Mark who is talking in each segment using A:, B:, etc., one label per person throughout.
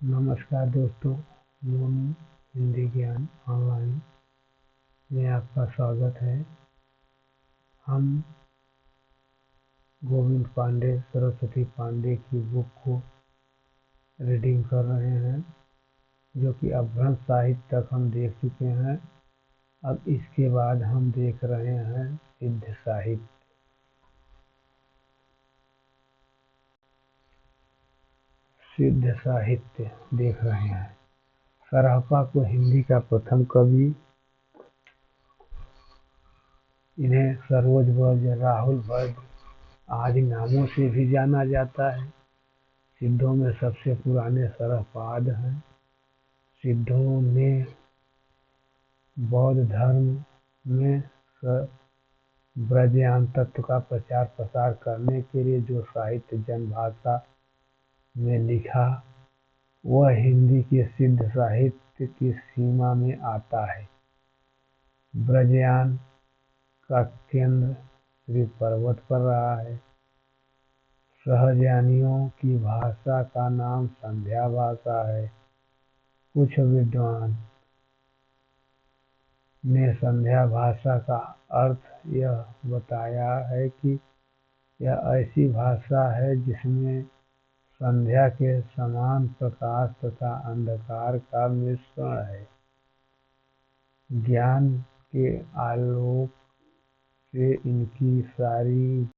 A: नमस्कार दोस्तों, मोनू हिंदी ज्ञान ऑनलाइन में आपका स्वागत है। हम गोविंद पांडे, सरस्वती पांडे की बुक को रीडिंग कर रहे हैं, जो कि अपभ्रंश साहित्य तक हम देख चुके हैं। अब इसके बाद हम देख रहे हैं सिद्ध साहित्य। सिद्ध साहित्य देख रहे हैं। सराफा को हिंदी का प्रथम कवि, इन्हें सरोज वज्र, राहुल भद्र आदि नामों से भी जाना जाता है। सिद्धों में सबसे पुराने सरहपाद हैं। सिद्धों ने बौद्ध धर्म में ब्रजयान तत्व का प्रचार प्रसार करने के लिए जो साहित्य जनभाषा में लिखा, वह हिंदी के सिद्ध साहित्य की सीमा में आता है। ब्रजयान का केंद्र श्री पर्वत पर रहा है। सहजयानियों की भाषा का नाम संध्या भाषा है। कुछ विद्वान ने संध्या भाषा का अर्थ यह बताया है कि यह ऐसी भाषा है जिसमें संध्या के समान प्रकाश तथा अंधकार का मिश्रण है। ज्ञान के आलोक से इनकी सारी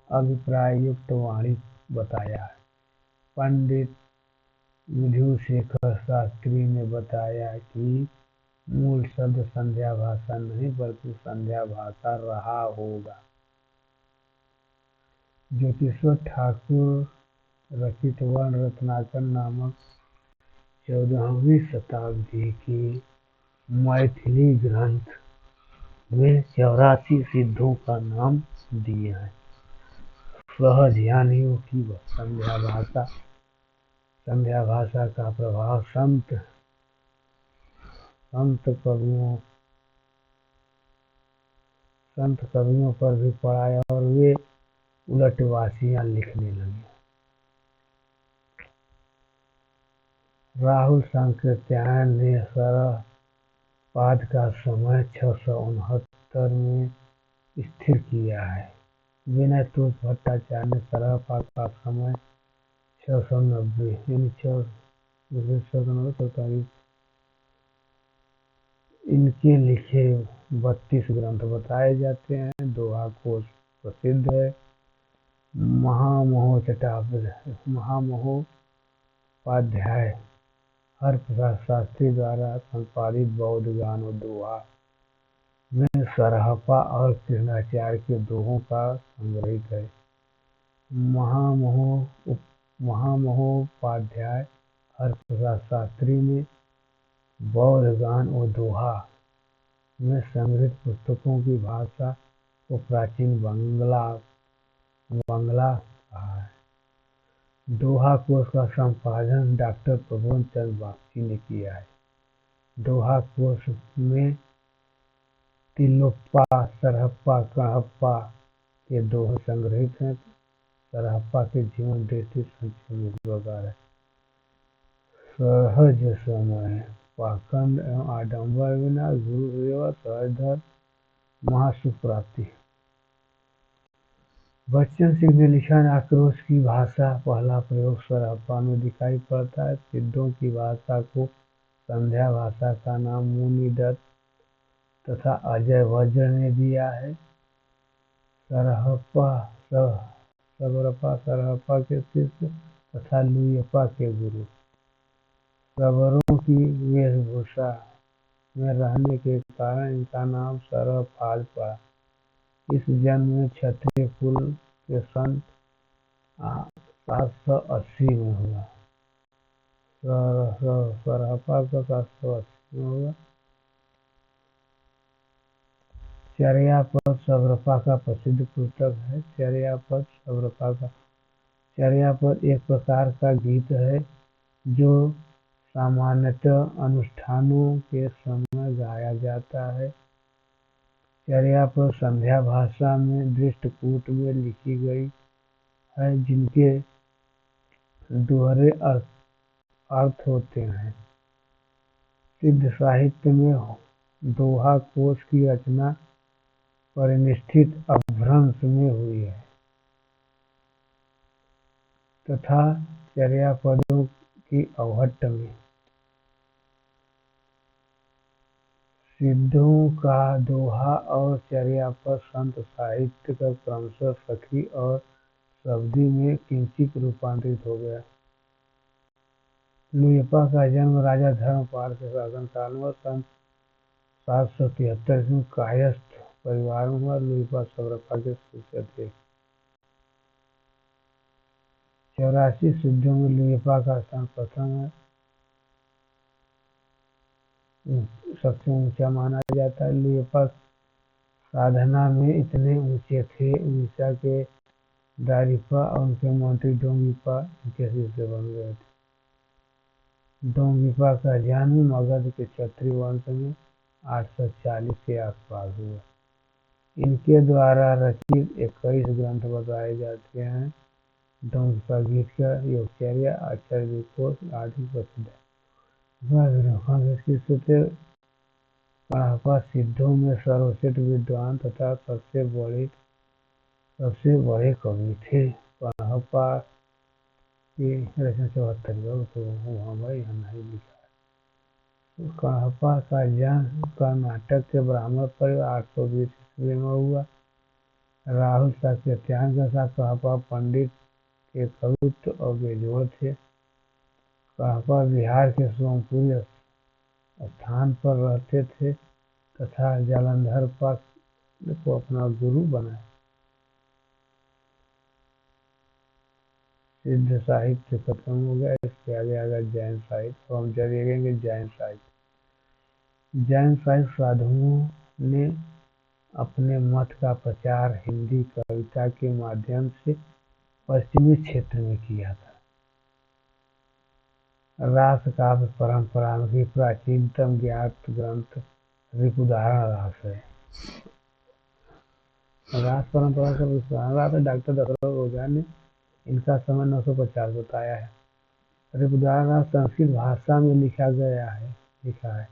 A: अभिप्राय युक्त वाणी बताया है। पंडित विधुशेखर शास्त्री ने बताया कि मूल शब्द संध्या भाषा नहीं बल्कि संध्या भाषा रहा होगा। ज्योतिश्वर ठाकुर रचित वर्ण रत्नाकर नामक 14वीं शताब्दी की मैथिली ग्रंथ में 84 सिद्धों का नाम दिए हैं। सहजयानियों की संध्या भाषा का प्रभाव संत कवियों पर भी पड़ा और वे उलटवासियां लिखने लगे। राहुल सांकृत्यायन ने सरहपाद का समय 669 में स्थिर किया है। विनय तोष भट्टाचार्य ने सरहपाद का समय 690 यानी 647। इनके लिखे 32 ग्रंथ बताए जाते हैं। दोहा कोश प्रसिद्ध है। महामहोपाध्याय हरप्रसाद शास्त्री द्वारा संपादित बौद्ध गान और दोहा में सरहपा और कृष्णाचार्य के दोहों का संग्रहित है। महामहोपाध्याय हरप्रसाद शास्त्री ने बौद्ध गान और दोहा में संग्रहित पुस्तकों की भाषा को प्राचीन बांग्ला कहा है। दोहा कोश का संपादन डॉक्टर प्रबोध चंद्र बागची ने किया है। दोहा कोश में तिलोप्पा, सरहप्पा, कणहप्पा के दोहे संग्रहित हैं। सरहप्पा के जीवन दृष्टि संक्षेप में इस प्रकार है। सहज समय, पाखंड एवं आडंबर विनाश, गुरु सेवा, सहज धर्म, महासुख प्राप्ति। बच्चन सिंह ने लिखा, आक्रोश की भाषा पहला प्रयोग सरहप्पा में दिखाई पड़ता है। सिद्धों की भाषा को संध्या भाषा का नाम मुनिदत्त तथा अजय वज्र ने दिया है। सरहप्पा के शिष्य तथा लुइप्पा के गुरु। शबरों की वेशभूषा में रहने के कारण इनका नाम सरहपाद पड़ा। इस जन्म में क्षत्रिय कुल के संत 780 में हुआ। सरहपा का 780 में हुआ। चर्यापद सवरपा का प्रसिद्ध पुस्तक है। चर्यापद सवरपा का चर्यापद एक प्रकार का गीत है जो सामान्यतः अनुष्ठानों के समय गाया जाता है। चर्यापद संध्या भाषा में दृष्टकूट में लिखी गई है, जिनके दोहरे अर्थ होते हैं। सिद्ध साहित्य में दोहा कोश की रचना परिनिष्ठित अपभ्रंश में हुई है तथा चर्यापदों की अवहट्ट में। सिद्धों का दोहा और चर्यापद संत साहित्य का क्रमशः सखी और शब्दी में किंचित रूपांतरित हो गया। लुयपा का जन्म राजा धर्मपाल के शासनकाल में सन 773 में कायस्थ परिवार में हुआ। लुयपा सवरपा के शिष्य थे। 84 सिद्धों में लुयपा का स्थान प्रथम है, सबसे ऊंचा माना जाता है। लुयपा साधना में इतने ऊंचे थे, उड़ीसा के दारिपा और उनके मंत्री डोंगिपा इनके शिष्य बन गए थे। डोंगिपा का जन्म मगध के क्षत्रिय वंश में 840 के आसपास हुआ। इनके द्वारा रचित 21 ग्रंथ बताए जाते हैं। डोंगिपा गीत का योगचर्या, आचार्य कोश आदि प्रसिद्ध है। कणहपा सिद्धों में सर्वश्रेष्ठ विद्वान तथा सबसे बड़े कवि थे। कणहपा की रचना 74 तो वहाँ भाई यहाँ नहीं लिखा है। कणहपा का जन्म कर्नाटक के ब्राह्मण परिवार 820 ईस्वी में हुआ। राहुल सातत्यायन के साथ कणहपा पंडित के कवित्व और बेजोड़ थे। कणहपा बिहार के सोमपुरी स्थान पर रहते थे तथा जालंधर को अपना गुरु बनाया। सिद्ध साहित्य खत्म हो गया। इसके आगे आएगा जैन साहित्य। हम देखेंगे जैन साहित्य। जैन साहित्य साधुओं ने अपने मत का प्रचार हिंदी कविता के माध्यम से पश्चिमी क्षेत्र में किया था। रास काव्य परंपरा की प्राचीनतम ज्ञात ग्रंथ रिपुदारण रास है। रास परंपरा का विस्तार रास डॉक्टर दशरथ ओझा ने इनका समय 950 बताया है। रिपुदारण रास संस्कृत भाषा में लिखा है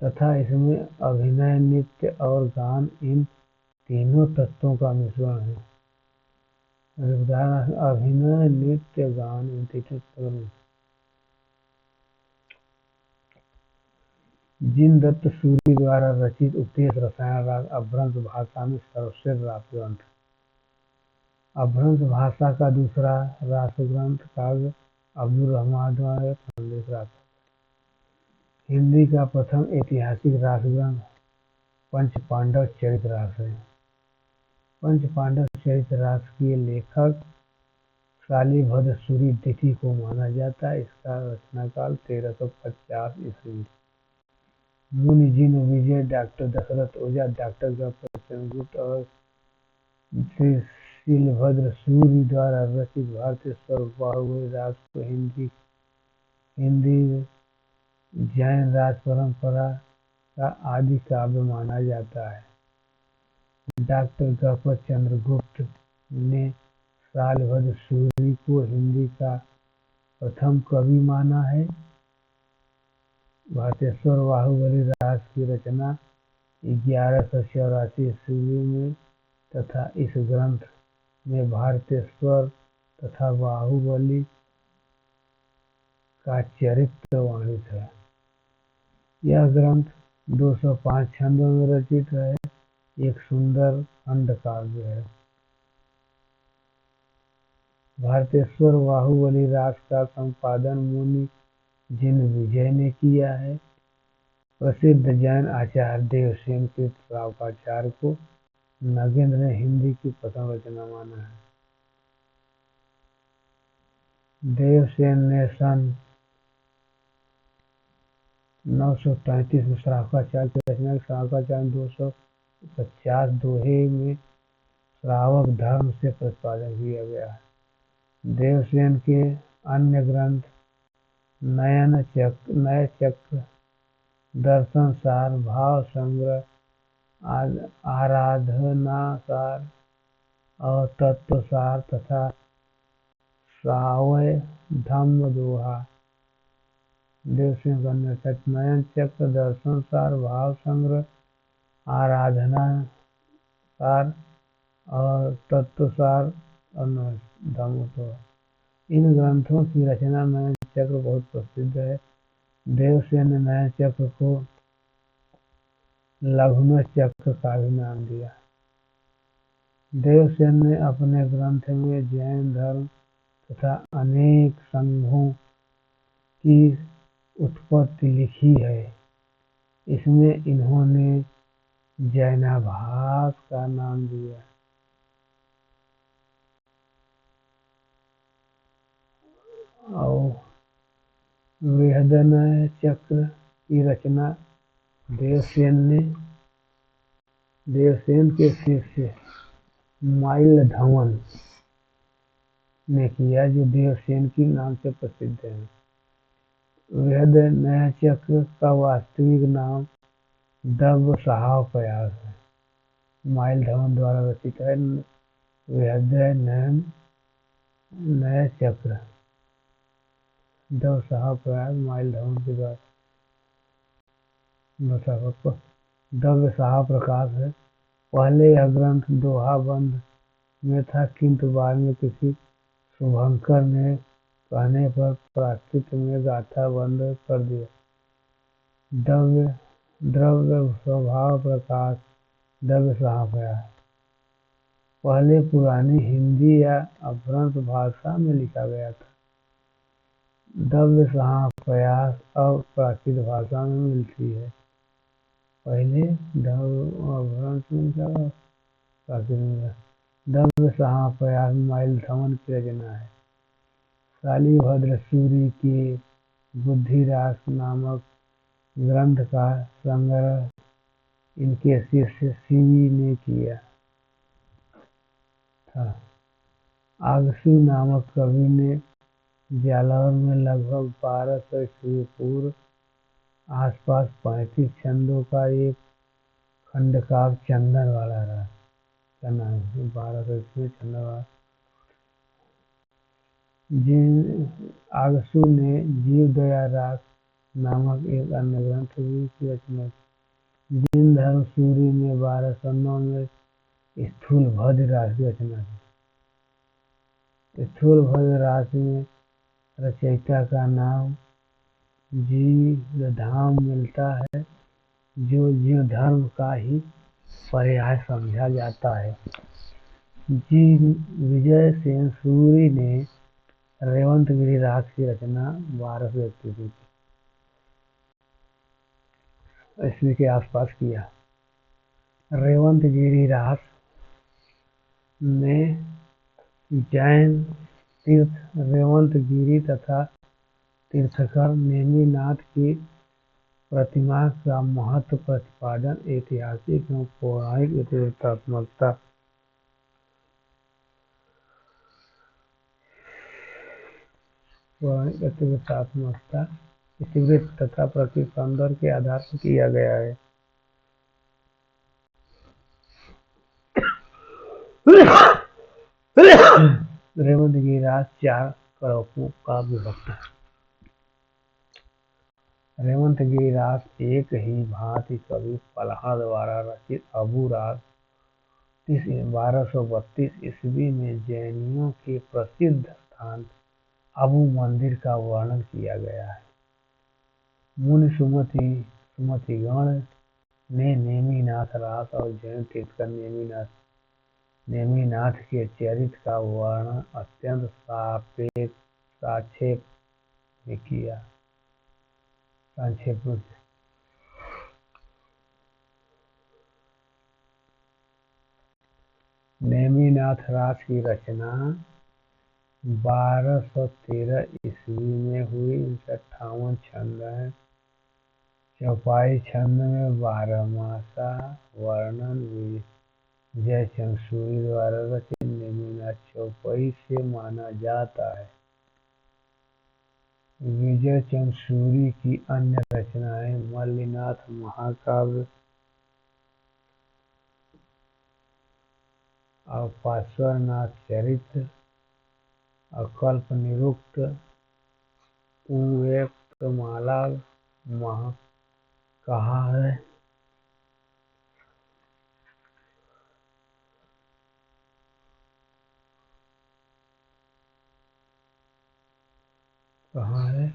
A: तथा इसमें अभिनय, नृत्य और गान इन तीनों तत्वों का मिश्रण है। रिपुदारण अभिनय, नृत्य, गान इन तीनों तत्वों में। जिनदत्त सूरी द्वारा रचित उपदेश रसायन रास अपभ्रंश भाषा में सर्वश्रेष्ठ रास ग्रंथ। अपभ्रंश भाषा का दूसरा रास ग्रंथ काव्य अब्दुल रहमान द्वारा संदेश रास। हिंदी का प्रथम ऐतिहासिक रास ग्रंथ पंच पांडव चरित रास है। पंच पांडव चरित रास के लेखक शालिभद्र सूरी तिथि को माना जाता है। इसका रचनाकाल 1350 ईस्वी। मुनि जिन विजय, डॉक्टर दशरथ ओझा, डॉक्टर गणपत चंद्रगुप्त और शालिभद्र सूरी द्वारा रचित भारतीय बाहुबली रास को हिंदी जैन रास परंपरा का आदि काव्य माना जाता है। डॉक्टर गणपत चंद्रगुप्त ने शालिभद्र सूरी को हिंदी का प्रथम कवि माना है। भारतेश्वर बाहुबली रास की रचना 1184 ईस्वी में तथा इस ग्रंथ में भारतेश्वर तथा बाहुबली का चरित्र वर्णित है। यह ग्रंथ 205 छंदों में रचित है। एक सुंदर खंड काव्य है। भारतेश्वर बाहुबली रास का संपादन मुनि जिन विजय ने किया है। प्रसिद्ध जैन आचार्य देवसेन के श्रावकाचार्य को नगेंद्र ने हिंदी की प्रथम रचना माना है। देवसेन ने सन 933 में श्रावकाचार्य की रचना की। श्रावकाचार्य में 250 दोहे में श्रावक धर्म से प्रतिपादन किया गया है। देवसेन के अन्य ग्रंथ नय चक्र, दर्शन सार, भाव संग्रह, आराधना सार और तत्व सार तथा सावय धम्म दोहा। देवसेन का नयन चक्र, दर्शन सार, भाव संग्रह, आराधना सार और तत्व सार और धम्म दोहा। इन ग्रंथों की रचना नयन चक्र बहुत प्रसिद्ध है। देवसेन ने नयन चक्र को लघुन चक्र का भी नाम दिया। देवसेन ने अपने ग्रंथ में जैन धर्म तथा अनेक संघों की उत्पत्ति लिखी है। इसमें इन्होंने जैनाभास का नाम दिया। और बृहदनय चक्र की रचना देवसेन के शिष्य माइलधवन ने किया, जो देवसेन के नाम से प्रसिद्ध है। बृहदनय चक्र का वास्तविक नाम दव्यसाहपयास है। माइलधवन द्वारा रचित है। बृहदनय चक्र दव्यसाहपयास माइलधवन के द्वारा दव्यसाह प्रकाश है। पहले यह ग्रंथ दोहा बंद में था, किंतु बाद में किसी शुभंकर ने कहने पर प्राकृत में गाथा बंद कर दिया। द्रव्य स्वभाव प्रकाश दव्यसाहपयास पहले पुरानी हिंदी या अपभ्रंश भाषा में लिखा गया था। दव्यसाहपयास अब प्राकृत भाषा में मिलती है। पहले अपभ्रंश में लिखा गया, प्राकृत में। दव्यसाहपयास माइलधवन की रचना है। शालिभद्र सूरि के बुद्धिरास नामक ग्रंथ का संग्रह इनके शिष्य शिवी ने किया था। आगसु नामक कवि ने जालौर में लगभग 1200 ईस्वी पूर्व आसपास 35 छंदों का एक खंडकाव्य चंदनवाला रास का नाम है। 1200 ईस्वी चंदनवाला। आगसु ने जीवदया रास नामक एक अन्य ग्रंथ भी की रचना की। जिनधर्म सूरि ने 1209 में स्थूलभद्र रास की रचना की। स्थूलभद्र रास में रचयिता का नाम जीवधाम मिलता है, जो जीवधर्म का ही पर्याय समझा जाता है। विजय सेन सूरि ने रेवंतगिरी रास की रचना 1231 ईस्वी के आसपास किया। रेवंतगिरी रास में जैन तीर्थ रेवंतगिरी तथा तीर्थंकर नेमिनाथ की प्रतिमा का महत्व प्रतिपादन, ऐतिहासिक एवं पौराणिक इतिवृत्त तथा प्रकृति सौंदर्य के आधार पर किया गया है। रेवंतगिरी रास 4 कड़कों का विभक्त है। रेवंतगिरी रास एक ही भांति कवि पल्हा द्वारा रचित अबू रास 1232 ईस्वी में जैनियों के प्रसिद्ध स्थान अबू मंदिर का वर्णन किया गया है। मुनि सुमतिगण ने नेमिनाथ रास और जैन तीर्थंकर नेमिनाथ के चरित्र का वर्णन अत्यंत संक्षेप में किया। नेमिनाथ रास की रचना 1213 में हुई। 58 छंद हैं। चौपाई छंद में बारहमासा वर्णन विजय चंद्र सूरी द्वारा रचित नेमिनाथ चौपाई से माना जाता है। विजय चंद्र सूरी की अन्य रचनाएं मल्लिनाथ महाकाव्य और पार्श्वनाथ चरित्र और कल्पनिरुक्त उव्यक्तमाला कहाँ है। कहाँ है?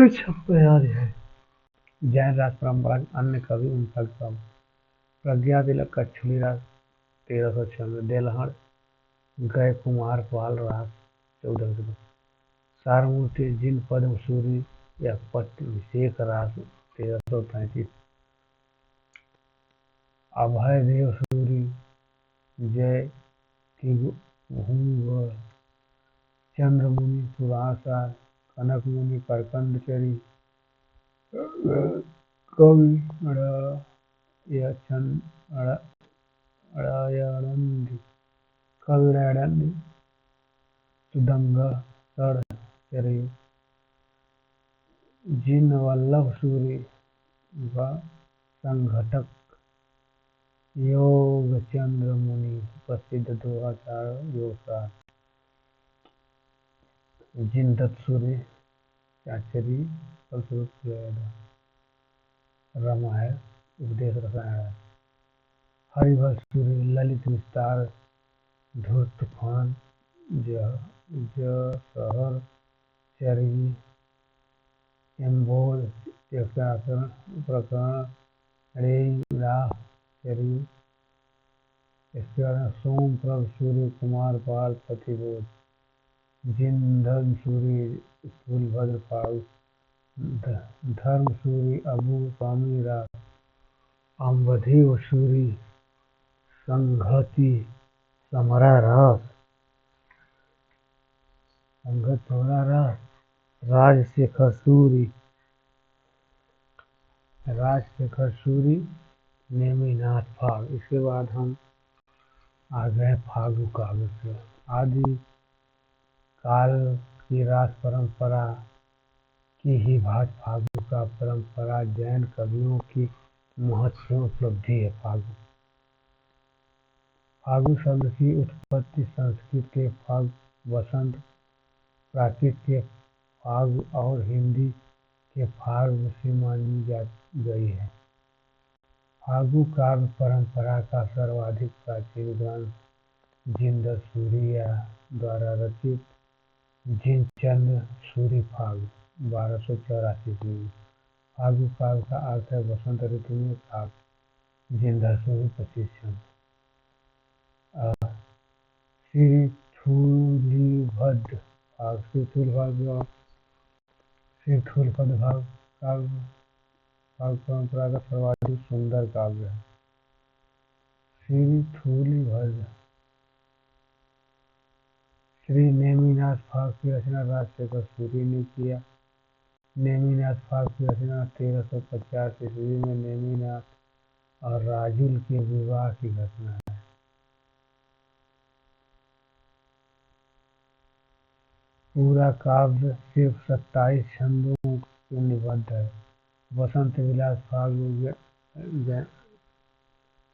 A: छप्पे याद है। जैन राज परंपरा के अन्य कवि उनका प्रज्ञा तिलक कच्छुली राग 1306 में, देलहड़ गए कुमार पाल राग 1400, सारमूर्ति जिन पद्म सूरी या पट्टाभिषेक राग 1335, अभय देव सूरी जय तिभुंग चंद्र मुनि पुराण सार, कनक मुनि करकंड चरी, कवि कविड़ानंदी तुदंग सर चरी, जिन वल्लभ सूरी व संघटक योगचंद्र मुनि प्रसिद्ध दोहाचार योगसार, जिन दत्त सूरी चाचरी फलस्वरूप रामायण उपदेश रसायन, हरिभक्त सूरी ललित विस्तार धुर तूफान जसहर चरी, एम्बोल प्रकरण रेई राह चरी। इसके बाद सोमप्रभ सूरी कुमार पाल पतिबोध, जिन सूरी स्थूलभद्र पाल, धर्म सूरी अबू स्वामी राग, अम्बदेव सूरी संघति समरा रास, राजशेखर सूरी नेमिनाथ फाग। इसके बाद हम आ गए फागु काव्य से। आदि काल की रास परंपरा की ही भांति फागु का परंपरा जैन कवियों की महत्वपूर्ण उपलब्धि है। फागु शब्द की उत्पत्ति संस्कृत के फाग वसंत, प्राकृत के फाग और हिंदी के फाग से मानी गई है। फागु काव्य परंपरा का सर्वाधिक प्राचीन ग्रंथ जिनदत्त सूरिया द्वारा रचित जिनचंद्र सूरी फाग 1284 ईस्वी। फागु काव्य का अर्थ है वसंत ऋतु में काव्य। जिनदत्त सूरी 25 छंद। श्रीथूलीभद्र भाग, श्रीथूलपद भाग काव्य फाग परंपरा का सर्वाधिक सुंदर काव्य है। श्रीथूलीभद्र श्री नेमिनाथ फाग की रचना राजशेखर सूरी ने किया। नेमिनाथ फाग की रचना 1350 ईस्वी में नेमिनाथ और राजुल के विवाह की घटना है। पूरा काव्य सिर्फ 27 छंदों के निबद्ध है। वसंत विलास फाग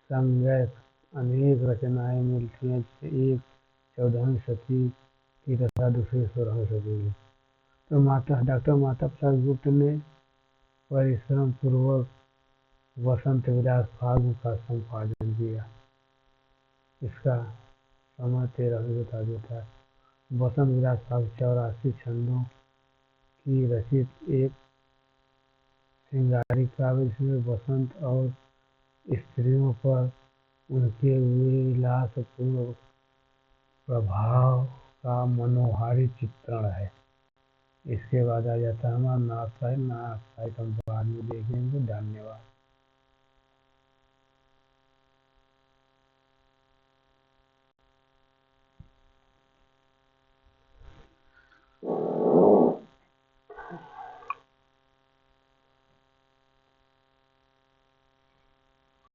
A: संज्ञक अनेक रचनाएं मिलती हैं, जिसे एक 14वीं शती की तथा दूसरी 16वीं शती की। तो डॉक्टर माता प्रसाद गुप्त ने परिश्रम पूर्वक वसंत विलास फाग का संपादन किया। इसका समय 13वीं शताब्दी था। वसंत विलास फाग 84 छंदों की रचित एक श्रृंगारिक काव्य, जिसमें वसंत और स्त्रियों पर उनके विलासपूर्ण प्रभाव का मनोहारी चित्रण है। इसके बाद आ जाता है हमारा नाथ साहिब। नाथ साहिब हम बाद में देखेंगे। धन्यवाद।